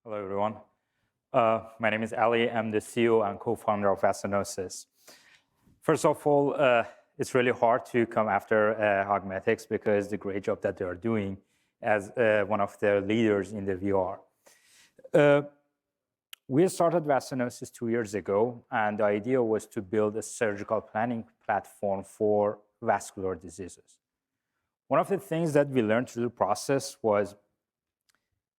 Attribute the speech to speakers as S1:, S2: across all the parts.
S1: Hello, everyone. My name is Ali. I'm the CEO and co-founder of VasoGnosis. First of all, it's really hard to come after Augmetics because the great job that they are doing as one of the leaders in the VR. We started VasoGnosis 2 years ago, and the idea was to build a surgical planning platform for vascular diseases. One of the things that we learned through the process was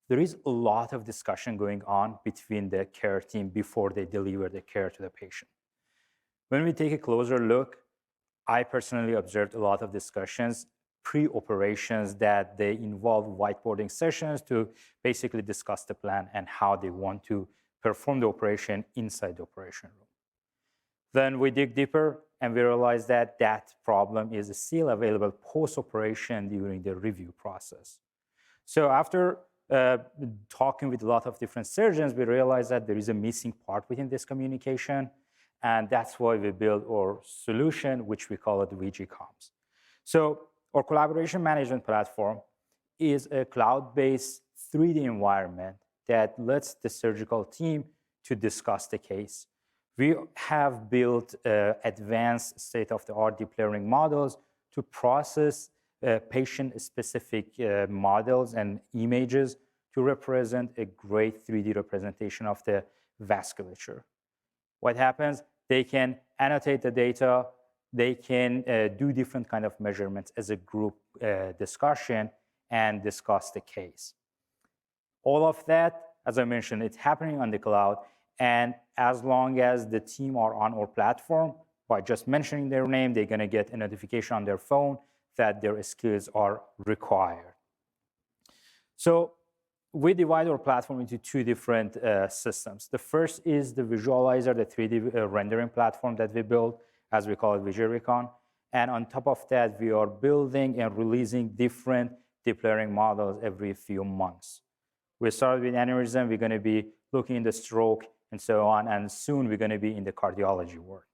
S1: there is a lot of discussion going on between the care team before they deliver the care to the patient. When we take a closer look, I personally observed a lot of discussions pre-operations that they involve whiteboarding sessions to basically discuss the plan and how they want to perform the operation inside the operation room. Then we dig deeper and we realize that that problem is still available post-operation during the review process. So after talking with a lot of different surgeons, we realized that there is a missing part within this communication, and that's why we built our solution, which we call it VGComms. So our collaboration management platform is a cloud-based 3D environment that lets the surgical team to discuss the case. We have built advanced state-of-the-art deep learning models to process patient-specific models and images to represent a great 3D representation of the vasculature. What happens? They can annotate the data, they can do different kind of measurements as a group discussion and discuss the case. All of that, as I mentioned, it's happening on the cloud, and as long as the team are on our platform, by just mentioning their name, they're gonna get a notification on their phone that their skills are required. So we divide our platform into two different systems. The first is the visualizer, the 3D rendering platform that we built, as we call it, VigiRecon. And on top of that, we are building and releasing different deep learning models every few months. We started with aneurysm, we're gonna be looking in the stroke and so on, and soon we're gonna be in the cardiology world.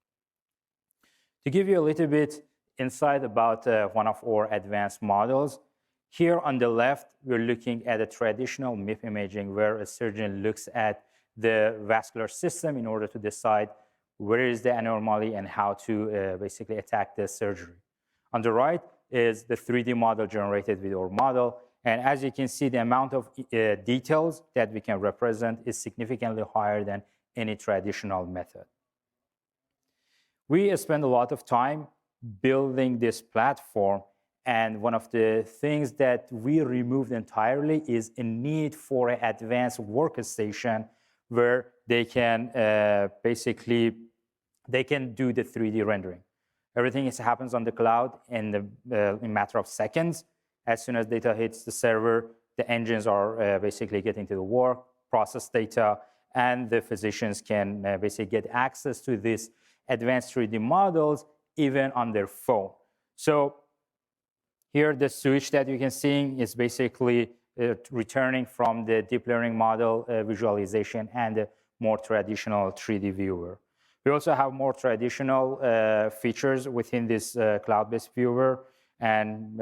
S1: To give you a little bit insight about one of our advanced models. Here on the left, we're looking at a traditional MIP imaging where a surgeon looks at the vascular system in order to decide where is the anomaly and how to basically attack the surgery. On the right is the 3D model generated with our model. And as you can see, the amount of details that we can represent is significantly higher than any traditional method. We spend a lot of time building this platform, and one of the things that we removed entirely is a need for an advanced workstation where they can they can do the 3D rendering. Everything happens on the cloud in a matter of seconds. As soon as data hits the server, the engines are basically getting to the work, process data, and the physicians can basically get access to these advanced 3D models even on their phone. So here, the switch that you can see is basically returning from the deep learning model visualization and the more traditional 3D viewer. We also have more traditional features within this cloud-based viewer and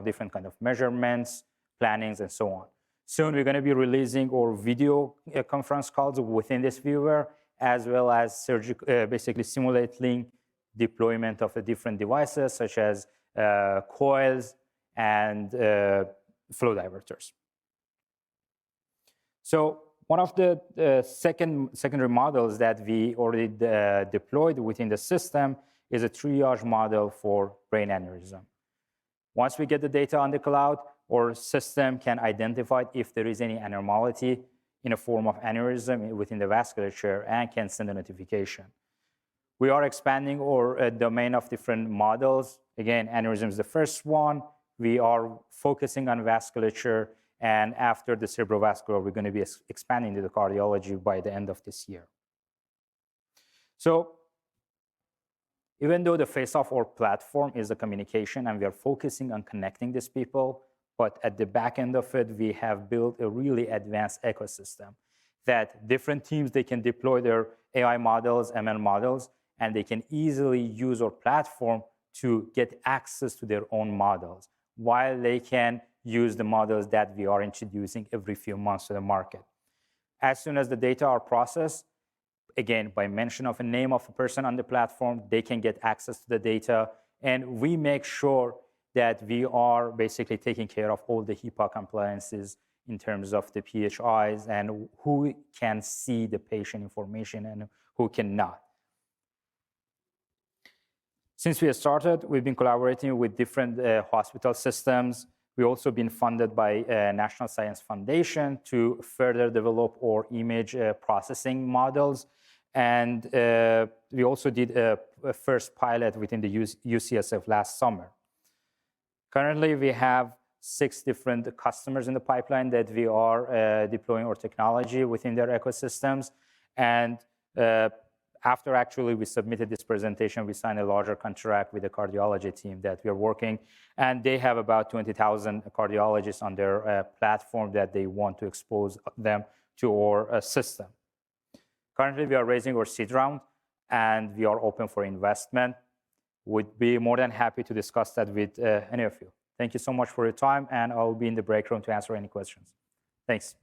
S1: different kind of measurements, plannings, and so on. Soon, we're going to be releasing our video conference calls within this viewer, as well as basically simulating deployment of the different devices, such as coils and flow diverters. So one of the secondary models that we already deployed within the system is a triage model for brain aneurysm. Once we get the data on the cloud, our system can identify if there is any abnormality in a form of aneurysm within the vasculature and can send a notification. We are expanding our domain of different models. Again, aneurysm is the first one. We are focusing on vasculature, and after the cerebrovascular, we're going to be expanding to the cardiology by the end of this year. So even though the face of our platform is the communication and we are focusing on connecting these people, but at the back end of it, we have built a really advanced ecosystem that different teams, they can deploy their AI models, ML models, and they can easily use our platform to get access to their own models, while they can use the models that we are introducing every few months to the market. As soon as the data are processed, again, by mention of a name of a person on the platform, they can get access to the data. And we make sure that we are basically taking care of all the HIPAA compliances in terms of the PHIs and who can see the patient information and who cannot. Since we started, we've been collaborating with different hospital systems. We've also been funded by National Science Foundation to further develop our image processing models. And we also did a first pilot within the UCSF last summer. Currently, we have 6 different customers in the pipeline that we are deploying our technology within their ecosystems. And after actually we submitted this presentation, we signed a larger contract with the cardiology team that we are working. And they have about 20,000 cardiologists on their platform that they want to expose them to our system. Currently, we are raising our seed round, and we are open for investment. We'd be more than happy to discuss that with any of you. Thank you so much for your time, and I'll be in the break room to answer any questions. Thanks.